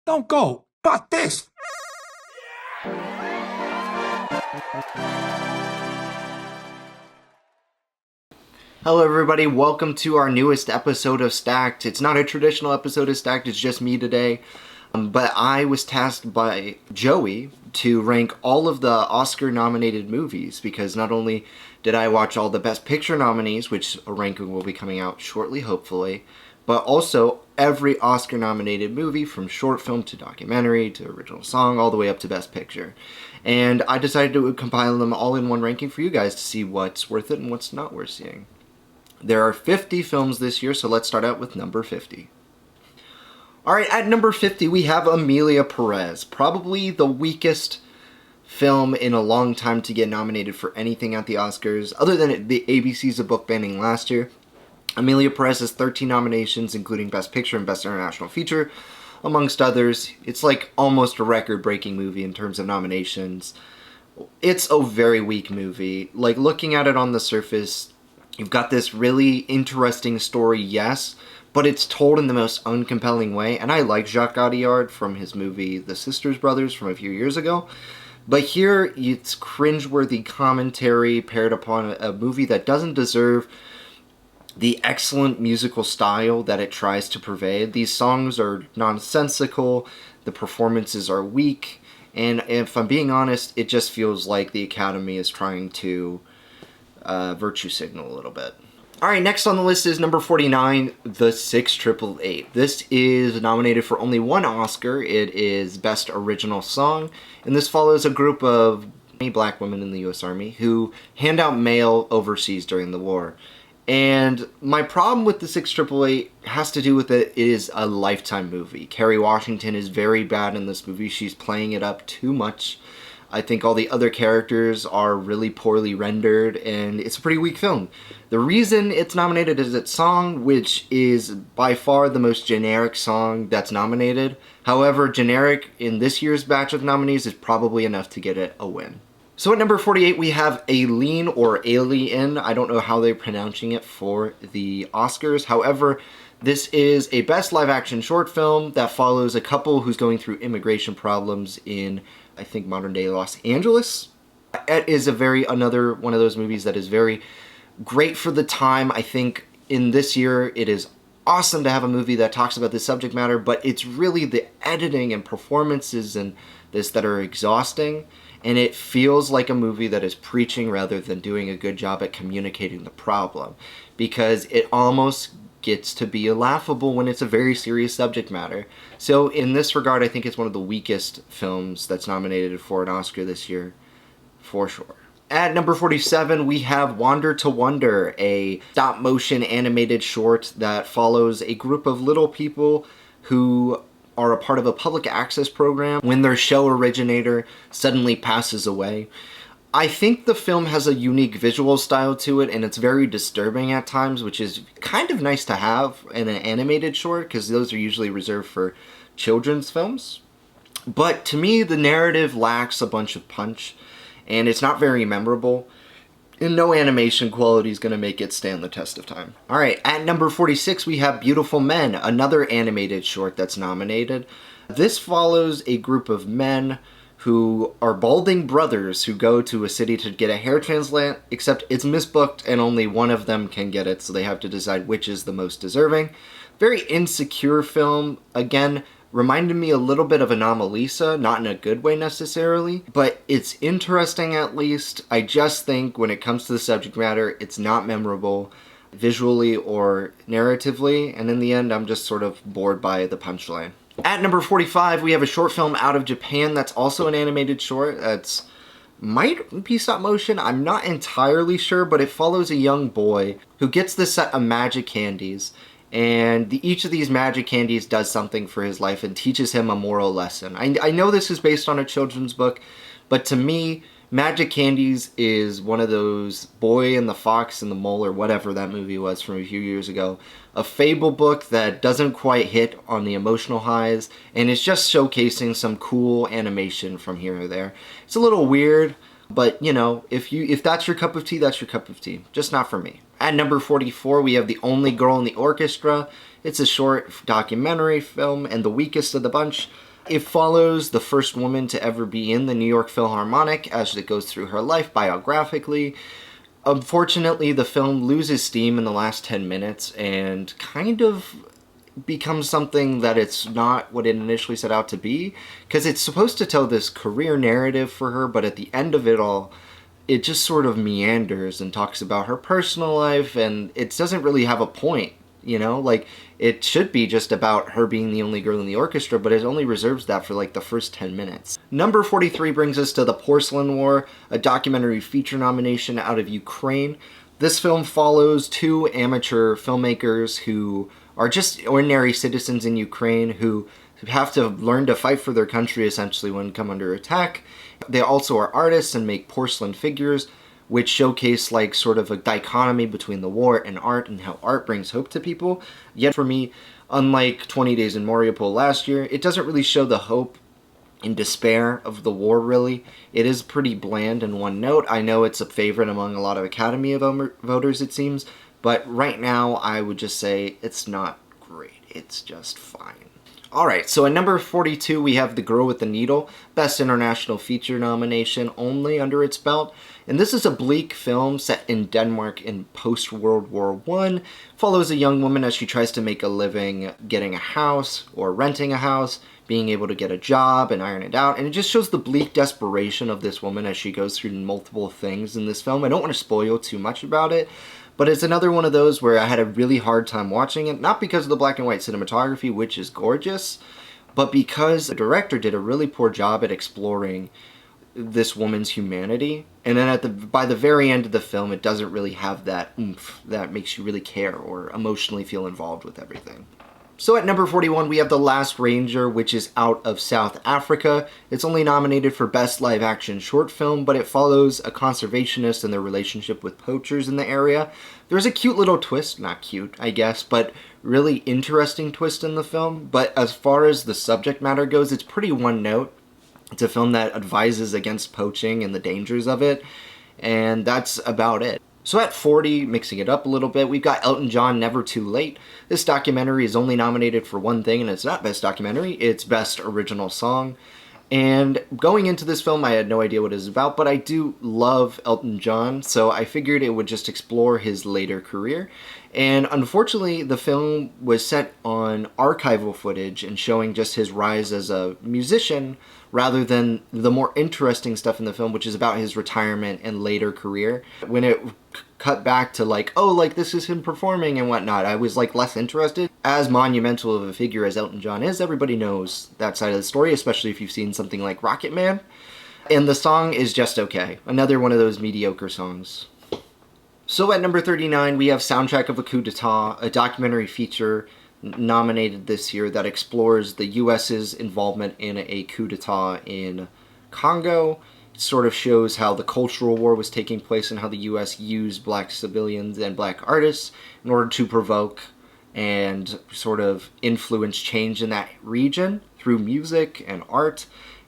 Don't go. Fuck this. Hello everybody, welcome to our newest episode of Stacked. It's not a traditional episode of Stacked, it's just me today. But I was tasked by Joey to rank all of the Oscar-nominated movies, because not only did I watch all the Best Picture nominees, which a ranking will be coming out shortly, hopefully, but also every Oscar-nominated movie, from short film to documentary to original song, all the way up to Best Picture. And I decided to compile them all in one ranking for you guys to see what's worth it and what's not worth seeing. There are 50 films this year, so let's start out with number 50. Alright, at number 50 we have Emilia Perez, probably the weakest film in a long time to get nominated for anything at the Oscars, other than the ABC's A Book banning last year. Emilia Perez has 13 nominations, including Best Picture and Best International Feature, amongst others. It's like almost a record-breaking movie in terms of nominations. It's a very weak movie. Like, looking at it on the surface, you've got this really interesting story, yes, but it's told in the most uncompelling way, and I like Jacques Audiard from his movie The Sisters Brothers from a few years ago, but here it's cringeworthy commentary paired upon a movie that doesn't deserve the excellent musical style that it tries to pervade. These songs are nonsensical, the performances are weak, and if I'm being honest, it just feels like the Academy is trying to virtue signal a little bit. Alright, next on the list is number 49, The 688. This is nominated for only one Oscar. It is Best Original Song, and this follows a group of black women in the U.S. Army who hand out mail overseas during the war. And my problem with The 688 has to do with it is a Lifetime movie. Kerry Washington is very bad in this movie. She's playing it up too much. I think all the other characters are really poorly rendered, and it's a pretty weak film. The reason it's nominated is its song, which is by far the most generic song that's nominated. However, generic in this year's batch of nominees is probably enough to get it a win. So at number 48 we have Aileen, or Alien. I don't know how they're pronouncing it for the Oscars. However, this is a Best Live Action Short Film that follows a couple who's going through immigration problems in, I think, modern day Los Angeles. It is another one of those movies that is very great for the time. I think in this year it is awesome to have a movie that talks about this subject matter, but it's really the editing and performances in this that are exhausting, and it feels like a movie that is preaching rather than doing a good job at communicating the problem, because it almost gets to be laughable when it's a very serious subject matter. So in this regard, I think it's one of the weakest films that's nominated for an Oscar this year, for sure. At number 47, we have Wander to Wonder, a stop-motion animated short that follows a group of little people who are a part of a public access program when their show originator suddenly passes away. I think the film has a unique visual style to it, and it's very disturbing at times, which is kind of nice to have in an animated short, because those are usually reserved for children's films. But to me, the narrative lacks a bunch of punch, and it's not very memorable, and no animation quality is going to make it stand the test of time. Alright, at number 46 we have Beautiful Men, another animated short that's nominated. This follows a group of men who are balding brothers who go to a city to get a hair transplant, except it's misbooked and only one of them can get it, so they have to decide which is the most deserving. Very insecure film. Again, reminded me a little bit of Anomalisa, not in a good way necessarily, but it's interesting at least. I just think when it comes to the subject matter, it's not memorable visually or narratively, and in the end I'm just sort of bored by the punchline. At number 45, we have a short film out of Japan that's also an animated short. That's might be stop motion, I'm not entirely sure, but it follows a young boy who gets this set of magic candies, and each of these magic candies does something for his life and teaches him a moral lesson. I know this is based on a children's book, but to me, Magic Candies is one of those Boy and the Fox and the Mole, or whatever that movie was from a few years ago. A fable book that doesn't quite hit on the emotional highs, and it's just showcasing some cool animation from here or there. It's a little weird, but you know, if that's your cup of tea, that's your cup of tea. Just not for me. At number 44, we have The Only Girl in the Orchestra. It's a short documentary film and the weakest of the bunch. It follows the first woman to ever be in the New York Philharmonic as it goes through her life biographically. Unfortunately, the film loses steam in the last 10 minutes and kind of becomes something that it's not what it initially set out to be, because it's supposed to tell this career narrative for her, but at the end of it all, it just sort of meanders and talks about her personal life, and it doesn't really have a point, you know? Like, it should be just about her being the only girl in the orchestra, but it only reserves that for like the first 10 minutes. Number 43 brings us to The Porcelain War, a documentary feature nomination out of Ukraine. This film follows two amateur filmmakers who are just ordinary citizens in Ukraine who have to learn to fight for their country essentially when come under attack. They also are artists and make porcelain figures, which showcase like sort of a dichotomy between the war and art and how art brings hope to people. Yet for me, unlike 20 Days in Mariupol last year, it doesn't really show the hope and despair of the war, really. It is pretty bland and one note. I know it's a favorite among a lot of Academy voters, it seems, but right now I would just say it's not great. It's just fine. Alright, so at number 42 we have The Girl with the Needle, Best International Feature nomination only under its belt. And this is a bleak film set in Denmark in post-World War I. Follows a young woman as she tries to make a living getting a house or renting a house, being able to get a job and iron it out. And it just shows the bleak desperation of this woman as she goes through multiple things in this film. I don't want to spoil too much about it, but it's another one of those where I had a really hard time watching it, not because of the black and white cinematography, which is gorgeous, but because the director did a really poor job at exploring this woman's humanity. And then by the very end of the film, it doesn't really have that oomph that makes you really care or emotionally feel involved with everything. So at number 41, we have The Last Ranger, which is out of South Africa. It's only nominated for Best Live Action Short Film, but it follows a conservationist and their relationship with poachers in the area. There's a cute little twist, not cute, I guess, but really interesting twist in the film. But as far as the subject matter goes, it's pretty one note. It's a film that advises against poaching and the dangers of it, and that's about it. So at 40, mixing it up a little bit, we've got Elton John, Never Too Late. This documentary is only nominated for one thing, and it's not Best Documentary, it's Best Original Song. And going into this film, I had no idea what it was about, but I do love Elton John, so I figured it would just explore his later career. And unfortunately, the film was set on archival footage and showing just his rise as a musician, rather than the more interesting stuff in the film, which is about his retirement and later career. When it cut back to like, oh, like this is him performing and whatnot, I was like less interested. As monumental of a figure as Elton John is, everybody knows that side of the story, especially if you've seen something like Rocket Man. And the song is just okay. Another one of those mediocre songs. So at number 39, we have Soundtrack of a Coup d'etat, a documentary feature nominated this year that explores the U.S.'s involvement in a coup d'etat in Congo. It sort of shows how the cultural war was taking place and how the U.S. used black civilians and black artists in order to provoke and sort of influence change in that region through music and art.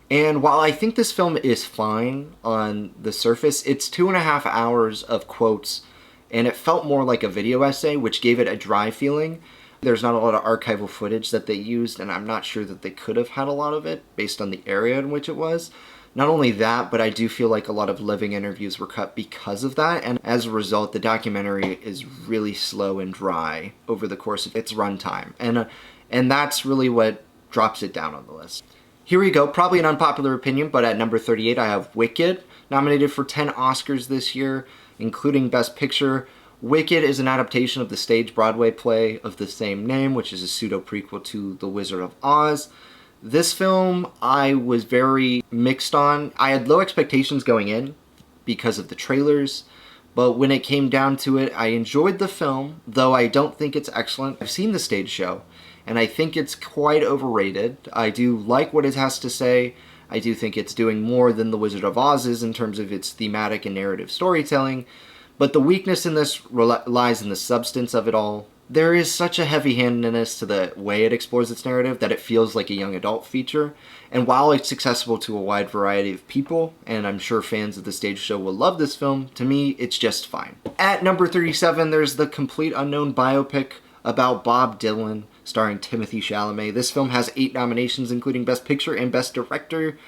And while I think this film is fine on the surface, it's 2.5 hours of quotes, and it felt more like a video essay, which gave it a dry feeling. There's not a lot of archival footage that they used, and I'm not sure that they could have had a lot of it based on the area in which it was. Not only that, but I do feel like a lot of living interviews were cut because of that, and as a result, the documentary is really slow and dry over the course of its runtime. And that's really what drops it down on the list. Here we go, probably an unpopular opinion, but at number 38 I have Wicked, nominated for 10 Oscars this year, including Best Picture. Wicked is an adaptation of the stage Broadway play of the same name, which is a pseudo-prequel to The Wizard of Oz. This film I was very mixed on. I had low expectations going in because of the trailers, but when it came down to it, I enjoyed the film, though I don't think it's excellent. I've seen the stage show, and I think it's quite overrated. I do like what it has to say. I do think it's doing more than The Wizard of Oz is in terms of its thematic and narrative storytelling, but the weakness in this lies in the substance of it all. there is such a heavy-handedness to the way it explores its narrative that it feels like a young adult feature. And while it's accessible to a wide variety of people, and I'm sure fans of the stage show will love this film, to me, it's just fine. At number 37, there's The Complete Unknown biopic about Bob Dylan, starring Timothée Chalamet. This film has 8 nominations, including Best Picture and Best Director.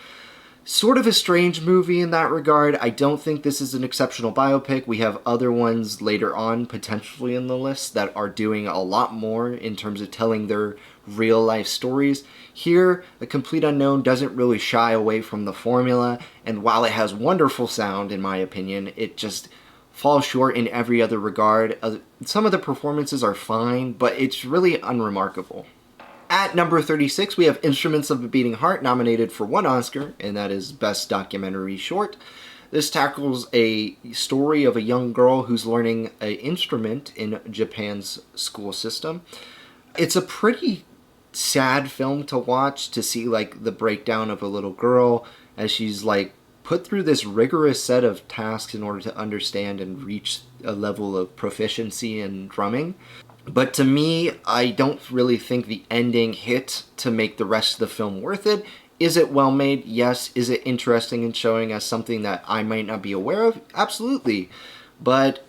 Sort of a strange movie in that regard. I don't think this is an exceptional biopic. We have other ones later on, potentially in the list, that are doing a lot more in terms of telling their real-life stories. Here, The Complete Unknown doesn't really shy away from the formula, and while it has wonderful sound, in my opinion, it just falls short in every other regard. Some of the performances are fine, but it's really unremarkable. At number 36, we have Instruments of a Beating Heart, nominated for 1 Oscar, and that is Best Documentary Short. This tackles a story of a young girl who's learning an instrument in Japan's school system. It's a pretty sad film to watch, to see like the breakdown of a little girl as she's like put through this rigorous set of tasks in order to understand and reach a level of proficiency in drumming. But to me, I don't really think the ending hit to make the rest of the film worth it. Is it well made? Yes. Is it interesting and showing us something that I might not be aware of? Absolutely. But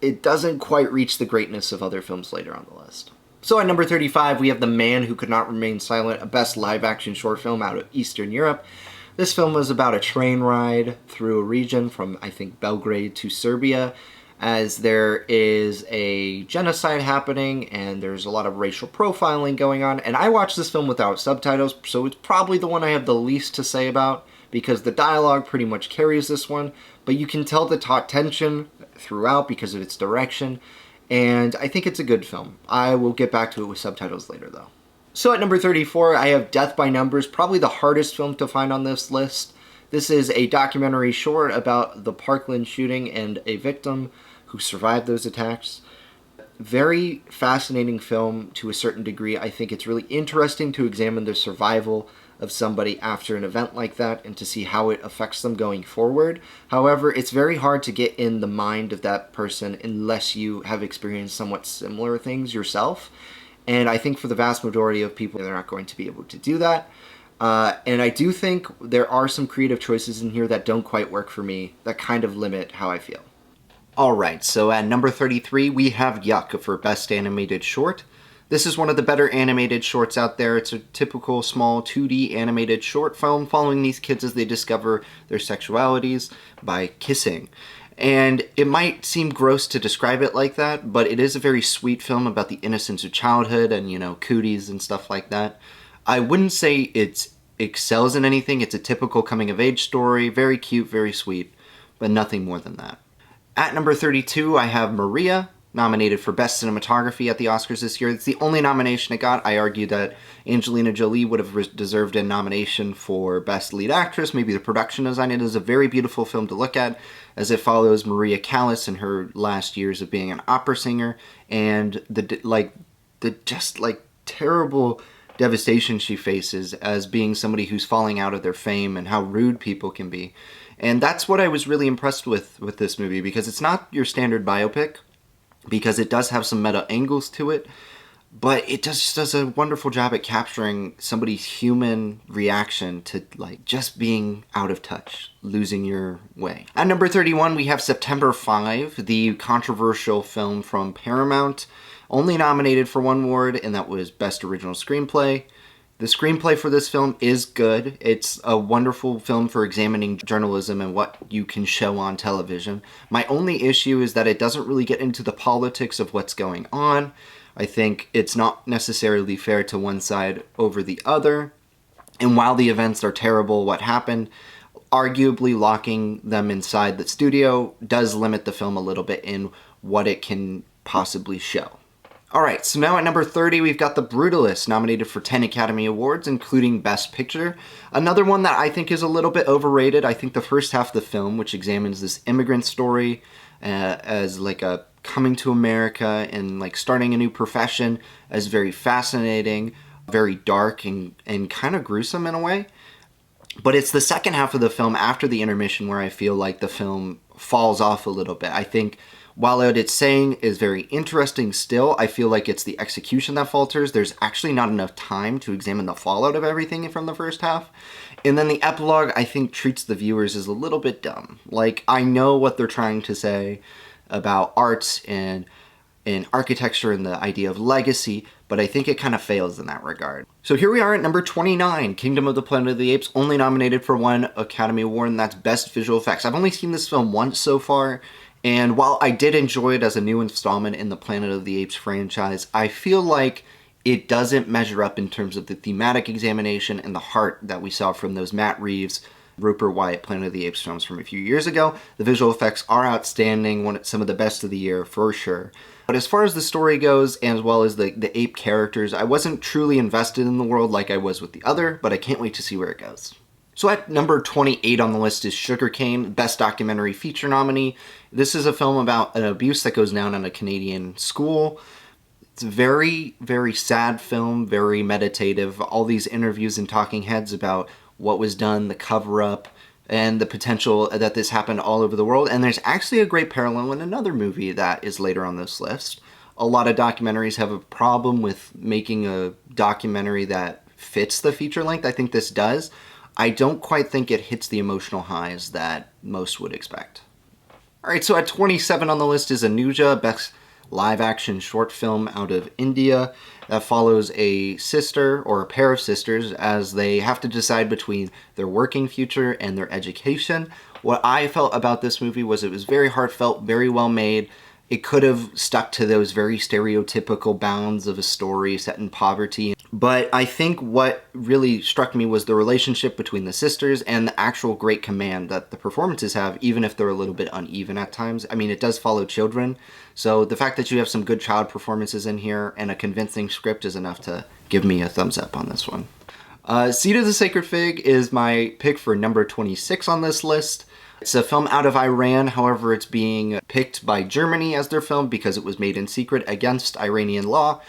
it doesn't quite reach the greatness of other films later on the list. So at number 35, we have The Man Who Could Not Remain Silent, a best live-action short film out of Eastern Europe. This film was about a train ride through a region from, I think, Belgrade to Serbia, as there is a genocide happening and there's a lot of racial profiling going on. And I watched this film without subtitles, so it's probably the one I have the least to say about, because the dialogue pretty much carries this one, but you can tell the taut tension throughout because of its direction, and I think it's a good film. I will get back to it with subtitles later, though. So at number 34, I have Death by Numbers, probably the hardest film to find on this list. This is a documentary short about the Parkland shooting and a victim who survived those attacks. Very fascinating film to a certain degree. I think it's really interesting to examine the survival of somebody after an event like that and to see how it affects them going forward. However, it's very hard to get in the mind of that person unless you have experienced somewhat similar things yourself. And I think for the vast majority of people, they're not going to be able to do that. And I do think there are some creative choices in here that don't quite work for me, that kind of limit how I feel. Alright, so at number 33, we have Yuck for Best Animated Short. This is one of the better animated shorts out there. It's a typical small 2D animated short film following these kids as they discover their sexualities by kissing. And it might seem gross to describe it like that, but it is a very sweet film about the innocence of childhood and, cooties and stuff like that. I wouldn't say it excels in anything. It's a typical coming-of-age story, very cute, very sweet, but nothing more than that. At number 32, I have Maria, nominated for Best Cinematography at the Oscars this year. It's the only nomination it got. I argue that Angelina Jolie would have deserved a nomination for Best Lead Actress. Maybe the production design. It is a very beautiful film to look at, as it follows Maria Callas in her last years of being an opera singer, and the terrible devastation she faces as being somebody who's falling out of their fame and how rude people can be. And that's what I was really impressed with this movie, because it's not your standard biopic, because it does have some meta angles to it, but it just does a wonderful job at capturing somebody's human reaction to just being out of touch, losing your way. At number 31, we have September 5, the controversial film from Paramount, only nominated for 1 award, and that was Best Original Screenplay. The screenplay for this film is good. It's a wonderful film for examining journalism and what you can show on television. My only issue is that it doesn't really get into the politics of what's going on. I think it's not necessarily fair to one side over the other. And while the events are terrible, what happened, arguably locking them inside the studio does limit the film a little bit in what it can possibly show. Alright, so now at number 30, we've got The Brutalist, nominated for 10 Academy Awards, including Best Picture. Another one that I think is a little bit overrated. I think the first half of the film, which examines this immigrant story as a coming to America and starting a new profession, is very fascinating, very dark, and kind of gruesome in a way. But it's the second half of the film after the intermission where I feel like the film falls off a little bit. I think While what it's saying is very interesting still, I feel like it's the execution that falters. There's actually not enough time to examine the fallout of everything from the first half. And then the epilogue, I think, treats the viewers as a little bit dumb. Like, I know what they're trying to say about arts and architecture and the idea of legacy, but I think it kind of fails in that regard. So here we are at number 29, Kingdom of the Planet of the Apes, only nominated for one Academy Award, and that's Best Visual Effects. I've only seen this film once so far, and while I did enjoy it as a new installment in the Planet of the Apes franchise, I feel like it doesn't measure up in terms of the thematic examination and the heart that we saw from those Matt Reeves, Rupert Wyatt Planet of the Apes films from a few years ago. The visual effects are outstanding, some of the best of the year for sure. But as far as the story goes, as well as the ape characters, I wasn't truly invested in the world like I was with the other, but I can't wait to see where it goes. So at number 28 on the list is Sugarcane, Best Documentary Feature nominee. This is a film about an abuse that goes down in a Canadian school. It's a very, very sad film, very meditative. All these interviews and talking heads about what was done, the cover-up, and the potential that this happened all over the world. And there's actually a great parallel in another movie that is later on this list. A lot of documentaries have a problem with making a documentary that fits the feature length. I think this does. I don't quite think it hits the emotional highs that most would expect. Alright, so at 27 on the list is Anuja, Best Live-Action Short Film out of India, that follows a sister, or a pair of sisters, as they have to decide between their working future and their education. What I felt about this movie was it was very heartfelt, very well made. It could have stuck to those very stereotypical bounds of a story set in poverty. But I think what really struck me was the relationship between the sisters and the actual great command that the performances have, even if they're a little bit uneven at times. I mean, it does follow children, so the fact that you have some good child performances in here and a convincing script is enough to give me a thumbs up on this one. Seed of the Sacred Fig is my pick for number 26 on this list. It's a film out of Iran, however it's being picked by Germany as their film because it was made in secret against Iranian law.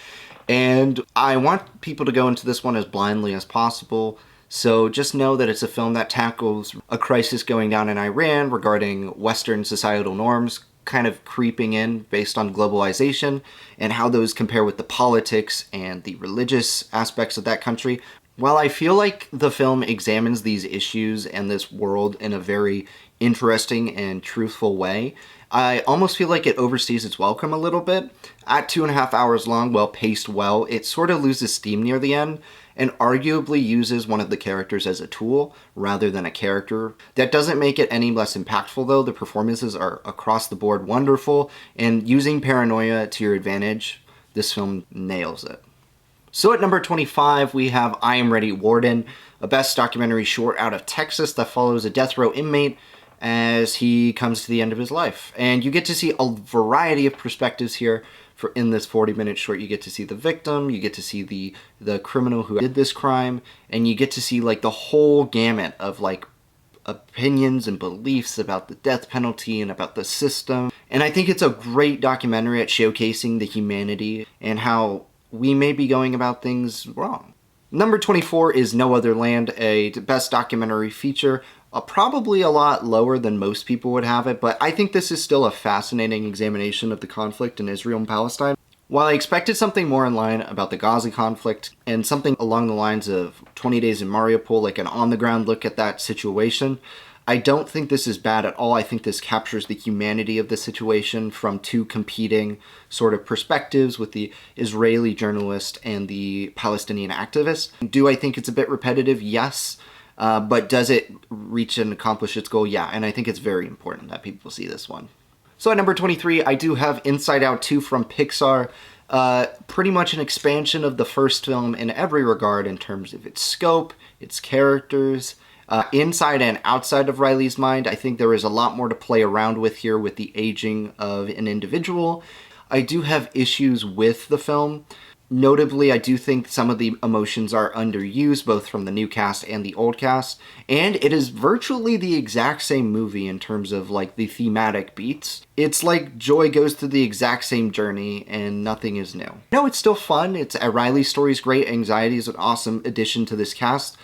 And I want people to go into this one as blindly as possible, so just know that it's a film that tackles a crisis going down in Iran regarding Western societal norms kind of creeping in based on globalization and how those compare with the politics and the religious aspects of that country. While I feel like the film examines these issues and this world in a very interesting and truthful way, I almost feel like it overstays its welcome a little bit. At 2.5 hours long, well paced well, it sort of loses steam near the end and arguably uses one of the characters as a tool rather than a character. That doesn't make it any less impactful though. The performances are across the board wonderful, and using paranoia to your advantage, this film nails it. So at number 25, we have I Am Ready, Warden, a best documentary short out of Texas that follows a death row inmate as he comes to the end of his life. And you get to see a variety of perspectives here. In this 40-minute short, you get to see the victim, you get to see the criminal who did this crime, and you get to see like the whole gamut of like opinions and beliefs about the death penalty and about the system. And I think it's a great documentary at showcasing the humanity and how we may be going about things wrong. Number 24 is No Other Land, a best documentary feature. Probably a lot lower than most people would have it, but I think this is still a fascinating examination of the conflict in Israel and Palestine. While I expected something more in line about the Gaza conflict and something along the lines of 20 Days in Mariupol, like an on-the-ground look at that situation, I don't think this is bad at all. I think this captures the humanity of the situation from two competing sort of perspectives with the Israeli journalist and the Palestinian activist. Do I think it's a bit repetitive? Yes. But does it reach and accomplish its goal? Yeah, and I think it's very important that people see this one. So at number 23, I do have Inside Out 2 from Pixar. Pretty much an expansion of the first film in every regard in terms of its scope, its characters, inside and outside of Riley's mind. I think there is a lot more to play around with here with the aging of an individual. I do have issues with the film. Notably, I do think some of the emotions are underused, both from the new cast and the old cast, and it is virtually the exact same movie in terms of like the thematic beats. It's like Joy goes through the exact same journey and nothing is new. No, it's still fun. Riley's story is great. Anxiety is an awesome addition to this cast,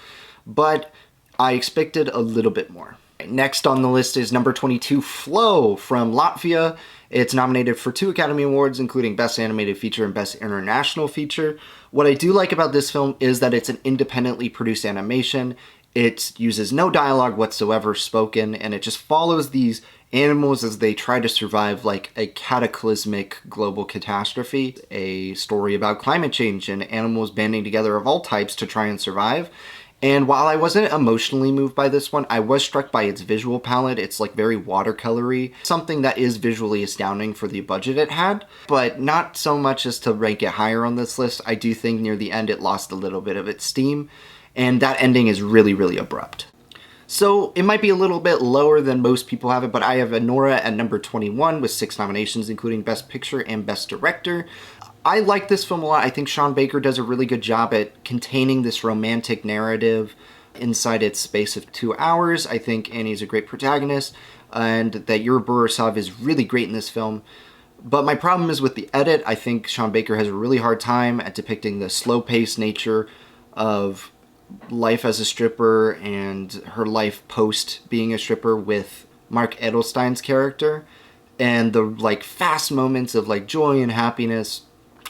but I expected a little bit more. Next on the list is number 22, Flow from Latvia. It's nominated for 2 Academy Awards, including Best Animated Feature and Best International Feature. What I do like about this film is that it's an independently produced animation. It uses no dialogue whatsoever spoken, and it just follows these animals as they try to survive like a cataclysmic global catastrophe, a story about climate change and animals banding together of all types to try and survive. And while I wasn't emotionally moved by this one, I was struck by its visual palette. It's like very watercolory, something that is visually astounding for the budget it had, but not so much as to rank it higher on this list. I do think near the end it lost a little bit of its steam, and that ending is really, really abrupt. So it might be a little bit lower than most people have it, but I have Anora at number 21 with 6 nominations, including Best Picture and Best Director. I like this film a lot. I think Sean Baker does a really good job at containing this romantic narrative inside its space of 2 hours. I think Annie's a great protagonist, and that Yuri Borisov is really great in this film. But my problem is with the edit. I think Sean Baker has a really hard time at depicting the slow-paced nature of life as a stripper and her life post being a stripper with Mark Edelstein's character, and the like fast moments of like joy and happiness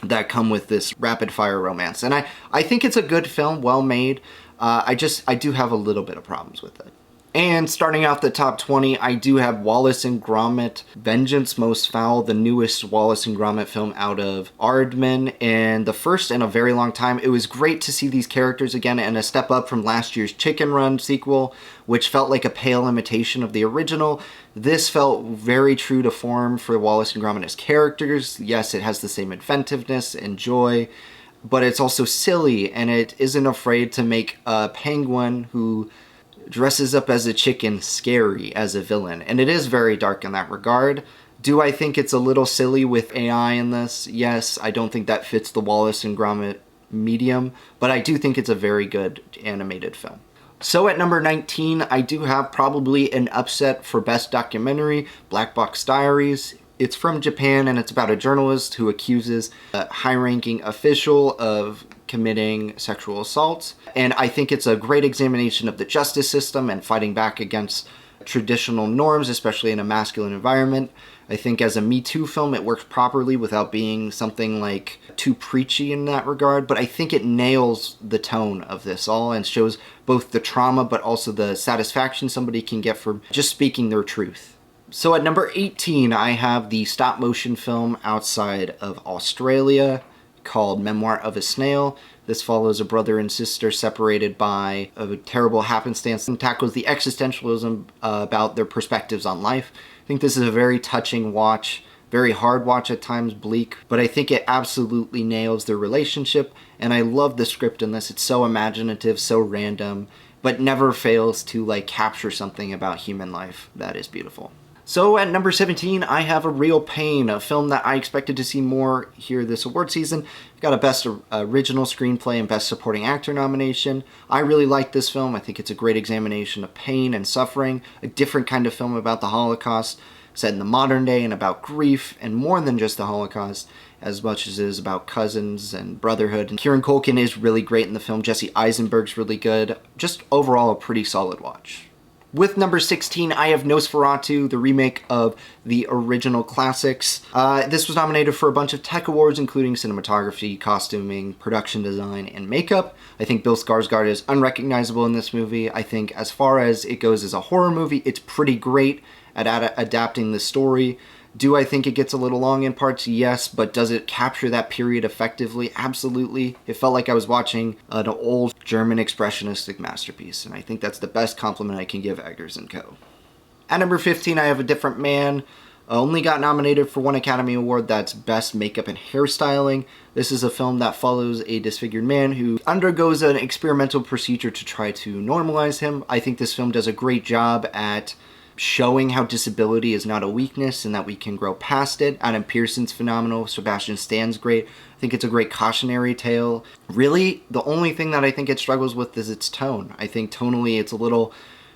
that come with this rapid fire romance. And I think it's a good film, well made. I do have a little bit of problems with it. And starting off the top 20, I do have Wallace and Gromit, Vengeance Most Foul, the newest Wallace and Gromit film out of Aardman, and the first in a very long time. It was great to see these characters again, and a step up from last year's Chicken Run sequel, which felt like a pale imitation of the original. This felt very true to form for Wallace and Gromit as characters. Yes, it has the same inventiveness and joy, but it's also silly, and it isn't afraid to make a penguin who dresses up as a chicken scary as a villain. And it is very dark in that regard. Do I think it's a little silly with AI in this? Yes, I don't think that fits the Wallace and Gromit medium, but I do think it's a very good animated film. So at number 19, I do have probably an upset for Best Documentary, Black Box Diaries. It's from Japan, and it's about a journalist who accuses a high-ranking official of committing sexual assaults. And I think it's a great examination of the justice system and fighting back against traditional norms, especially in a masculine environment. I think as a Me Too film, it works properly without being something like too preachy in that regard, but I think it nails the tone of this all and shows both the trauma but also the satisfaction somebody can get from just speaking their truth. So at number 18, I have the stop motion film outside of Australia called Memoir of a Snail. This follows a brother and sister separated by a terrible happenstance and tackles the existentialism about their perspectives on life. I think this is a very touching watch, very hard watch at times, bleak, but I think it absolutely nails their relationship, and I love the script in this. It's so imaginative, so random, but never fails to like capture something about human life that is beautiful. So at number 17, I have A Real Pain, a film that I expected to see more here this award season. Got a Best Original Screenplay and Best Supporting Actor nomination. I really like this film. I think it's a great examination of pain and suffering, a different kind of film about the Holocaust, set in the modern day and about grief, and more than just the Holocaust, as much as it is about cousins and brotherhood. And Kieran Culkin is really great in the film. Jesse Eisenberg's really good. Just overall a pretty solid watch. With number 16, I have Nosferatu, the remake of the original classics. This was nominated for a bunch of tech awards, including cinematography, costuming, production design, and makeup. I think Bill Skarsgård is unrecognizable in this movie. I think as far as it goes as a horror movie, it's pretty great at adapting the story. Do I think it gets a little long in parts? Yes, but does it capture that period effectively? Absolutely. It felt like I was watching an old German expressionistic masterpiece, and I think that's the best compliment I can give Eggers & Co. At number 15, I have A Different Man. Only got nominated for 1 Academy Award, that's Best Makeup and Hairstyling. This is a film that follows a disfigured man who undergoes an experimental procedure to try to normalize him. I think this film does a great job at showing how disability is not a weakness and that we can grow past it. Adam Pearson's phenomenal. Sebastian Stan's great. I think it's a great cautionary tale. Really, the only thing that I think it struggles with is its tone. I think tonally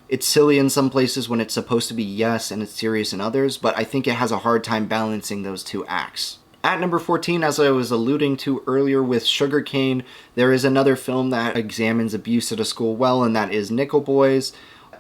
it's silly in some places when it's supposed to be yes and it's serious in others, but I think it has a hard time balancing those two acts. At number 14, as I was alluding to earlier with Sugarcane, there is another film that examines abuse at a school well, and that is Nickel Boys.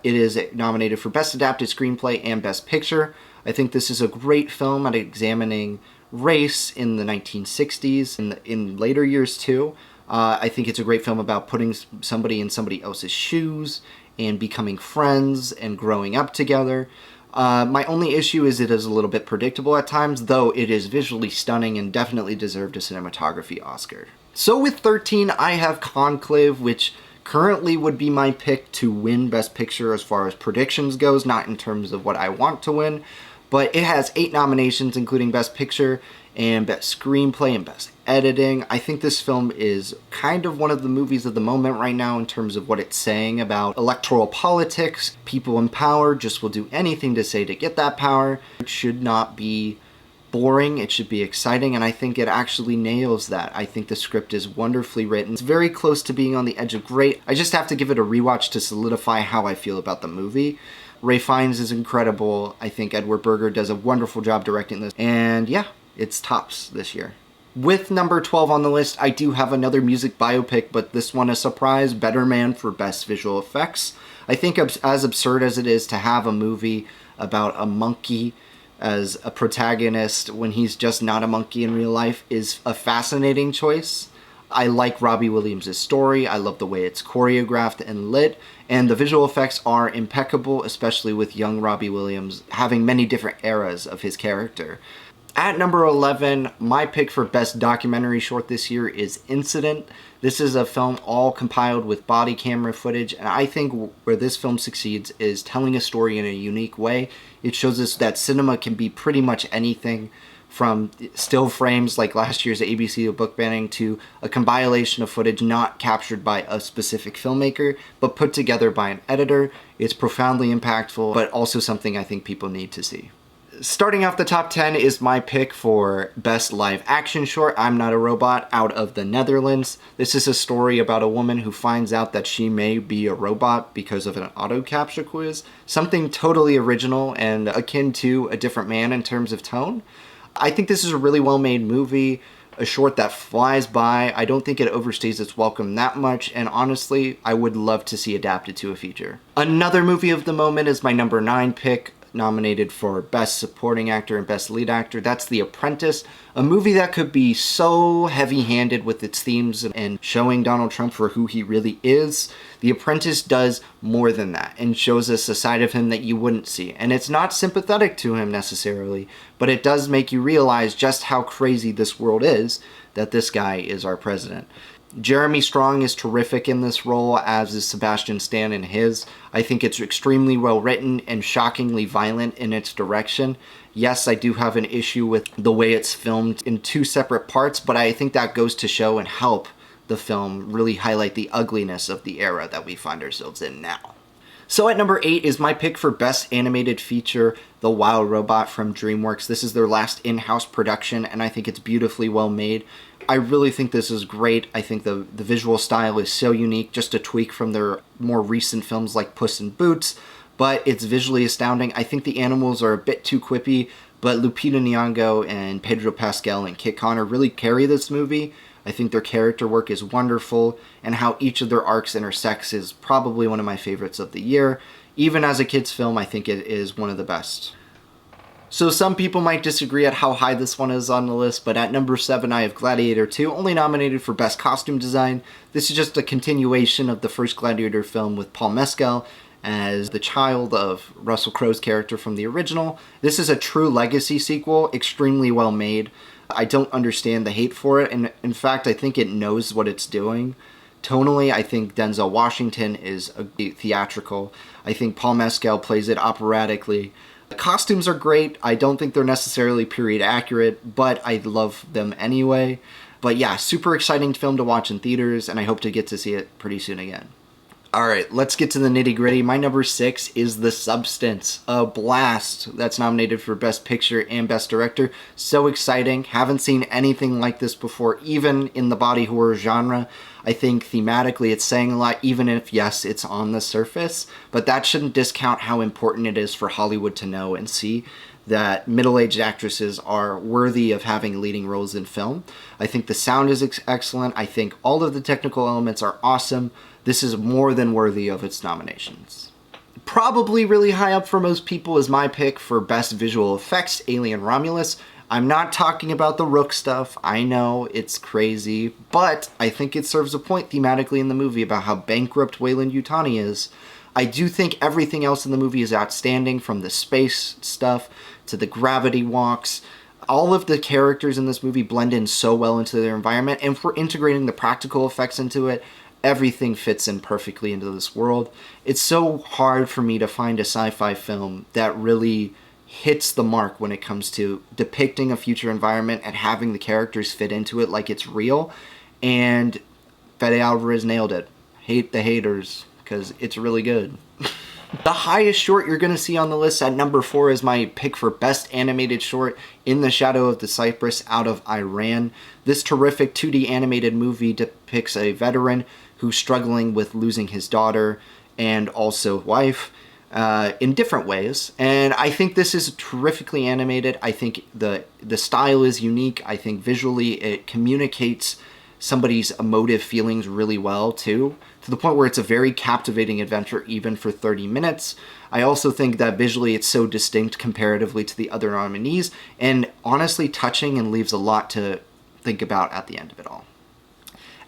it is nominated for Best Adapted Screenplay and Best Picture. I think this is a great film at examining race in the 1960s and in later years too. I think it's a great film about putting somebody in somebody else's shoes and becoming friends and growing up together. My only issue is it is a little bit predictable at times, though it is visually stunning and definitely deserved a cinematography Oscar. So with 13, I have Conclave, which currently would be my pick to win Best Picture as far as predictions goes, not in terms of what I want to win, but it has 8 nominations, including Best Picture and Best Screenplay and Best Editing. I think this film is kind of one of the movies of the moment right now in terms of what it's saying about electoral politics. People in power just will do anything to say to get that power. It should not be boring, it should be exciting, and I think it actually nails that. I think the script is wonderfully written. It's very close to being on the edge of great. I just have to give it a rewatch to solidify how I feel about the movie. Ralph Fiennes is incredible. I think Edward Berger does a wonderful job directing this. And yeah, it's tops this year. With number 12 on the list, I do have another music biopic, but this one a surprise, Better Man for Best Visual Effects. I think as absurd as it is to have a movie about a monkey as a protagonist when he's just not a monkey in real life is a fascinating choice. I like Robbie Williams' story. I love the way it's choreographed and lit, and the visual effects are impeccable, especially with young Robbie Williams having many different eras of his character. At number 11, my pick for Best Documentary Short this year is Incident. This is a film all compiled with body camera footage, and I think where this film succeeds is telling a story in a unique way. It shows us that cinema can be pretty much anything, from still frames like last year's ABC book banning to a compilation of footage not captured by a specific filmmaker, but put together by an editor. It's profoundly impactful, but also something I think people need to see. Starting off the top 10 is my pick for Best Live Action Short, I'm Not a Robot, out of the Netherlands. This is a story about a woman who finds out that she may be a robot because of an auto capture quiz. Something totally original and akin to A Different Man in terms of tone. I think this is a really well-made movie, a short that flies by. I don't think it overstays its welcome that much, and honestly, I would love to see adapted to a feature. Another movie of the moment is my number 9 pick, nominated for Best Supporting Actor and Best Lead Actor. That's The Apprentice, a movie that could be so heavy-handed with its themes and showing Donald Trump for who he really is. The Apprentice does more than that and shows us a side of him that you wouldn't see. And it's not sympathetic to him necessarily, but it does make you realize just how crazy this world is that this guy is our president. Jeremy Strong is terrific in this role, as is Sebastian Stan in his. I think it's extremely well written and shockingly violent in its direction. Yes, I do have an issue with the way it's filmed in 2 separate parts, but I think that goes to show and help the film really highlight the ugliness of the era that we find ourselves in now. So at number 8 is my pick for Best Animated Feature, The Wild Robot from DreamWorks. This is their last in-house production, and I think it's beautifully well made. I really think this is great. I think the visual style is so unique, just a tweak from their more recent films like Puss in Boots, but it's visually astounding. I think the animals are a bit too quippy, but Lupita Nyong'o and Pedro Pascal and Kit Connor really carry this movie. I think their character work is wonderful, and how each of their arcs intersects is probably one of my favorites of the year. Even as a kid's film, I think it is one of the best. So some people might disagree at how high this one is on the list, but at number 7 I have Gladiator 2, only nominated for Best Costume Design. This is just a continuation of the first Gladiator film with Paul Mescal as the child of Russell Crowe's character from the original. This is a true legacy sequel, extremely well made. I don't understand the hate for it, and in fact I think it knows what it's doing. Tonally, I think Denzel Washington is theatrical. I think Paul Mescal plays it operatically. The costumes are great. I don't think they're necessarily period accurate, but I love them anyway. But yeah, super exciting film to watch in theaters, and I hope to get to see it pretty soon again. Alright, let's get to the nitty gritty. My number 6 is The Substance, a blast that's nominated for Best Picture and Best Director. So exciting. Haven't seen anything like this before, even in the body horror genre. I think thematically it's saying a lot, even if, yes, it's on the surface, but that shouldn't discount how important it is for Hollywood to know and see that middle-aged actresses are worthy of having leading roles in film. I think the sound is excellent. I think all of the technical elements are awesome. This is more than worthy of its nominations. Probably really high up for most people is my pick for best visual effects, Alien Romulus. I'm not talking about the Rook stuff. I know it's crazy, but I think it serves a point thematically in the movie about how bankrupt Weyland-Yutani is. I do think everything else in the movie is outstanding, from the space stuff to the gravity walks. All of the characters in this movie blend in so well into their environment, and for integrating the practical effects into it, everything fits in perfectly into this world. It's so hard for me to find a sci-fi film that really hits the mark when it comes to depicting a future environment and having the characters fit into it like it's real. And Fede Alvarez nailed it. Hate the haters, because it's really good. The highest short you're going to see on the list at number 4 is my pick for best animated short, In the Shadow of the Cypress, out of Iran. This terrific 2D animated movie depicts a veteran who's struggling with losing his daughter and also wife in different ways. And I think this is terrifically animated. I think the style is unique. I think visually it communicates somebody's emotive feelings really well too, to the point where it's a very captivating adventure even for 30 minutes. I also think that visually it's so distinct comparatively to the other nominees, and honestly touching, and leaves a lot to think about at the end of it all.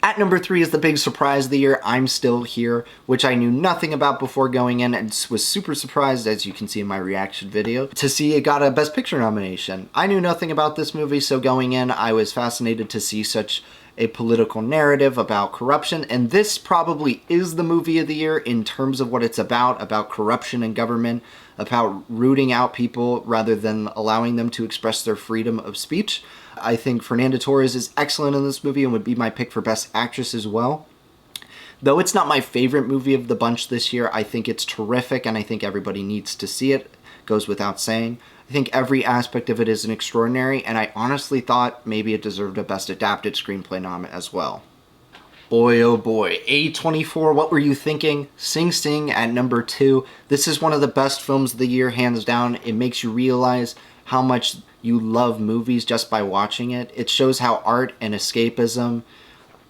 At number 3 is the big surprise of the year, I'm Still Here, which I knew nothing about before going in, and was super surprised, as you can see in my reaction video, to see it got a Best Picture nomination. I knew nothing about this movie, so going in I was fascinated to see such a political narrative about corruption, and this probably is the movie of the year in terms of what it's about corruption in government, about rooting out people rather than allowing them to express their freedom of speech. I think Fernanda Torres is excellent in this movie and would be my pick for Best Actress as well. Though it's not my favorite movie of the bunch this year, I think it's terrific and I think everybody needs to see it. Goes without saying. I think every aspect of it is an extraordinary, and I honestly thought maybe it deserved a Best Adapted Screenplay nom as well. Boy, oh boy, A24, what were you thinking? Sing Sing at number 2. This is one of the best films of the year, hands down. It makes you realize how much you love movies just by watching it. It shows how art and escapism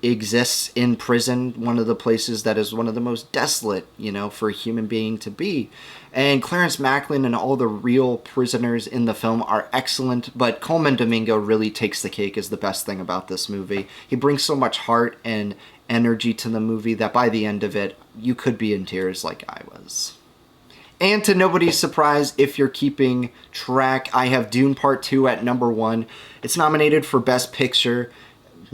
exists in prison, one of the places that is one of the most desolate, for a human being to be. And Clarence Macklin and all the real prisoners in the film are excellent, but Colman Domingo really takes the cake as the best thing about this movie. He brings so much heart and energy to the movie that by the end of it, you could be in tears like I was. And to nobody's surprise, if you're keeping track, I have Dune Part 2 at number 1. It's nominated for Best Picture.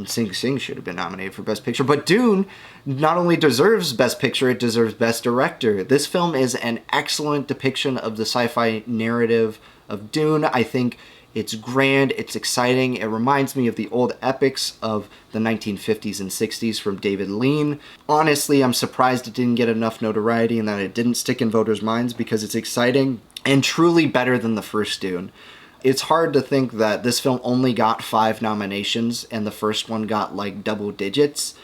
Sing Sing should have been nominated for Best Picture, but Dune not only deserves Best Picture, it deserves Best Director. This film is an excellent depiction of the sci-fi narrative of Dune. I think it's grand, it's exciting, it reminds me of the old epics of the 1950s and 60s from David Lean. Honestly, I'm surprised it didn't get enough notoriety and that it didn't stick in voters' minds, because it's exciting and truly better than the first Dune. It's hard to think that this film only got 5 nominations and the first one got like double digits.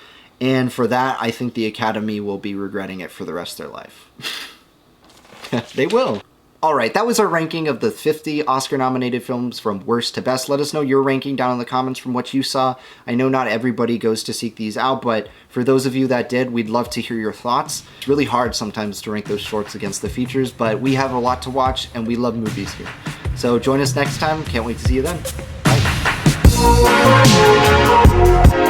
And for that, I think the Academy will be regretting it for the rest of their life. They will. Alright, that was our ranking of the 50 Oscar-nominated films from worst to best. Let us know your ranking down in the comments from what you saw. I know not everybody goes to seek these out, but for those of you that did, we'd love to hear your thoughts. It's really hard sometimes to rank those shorts against the features, but we have a lot to watch and we love movies here. So join us next time. Can't wait to see you then. Bye.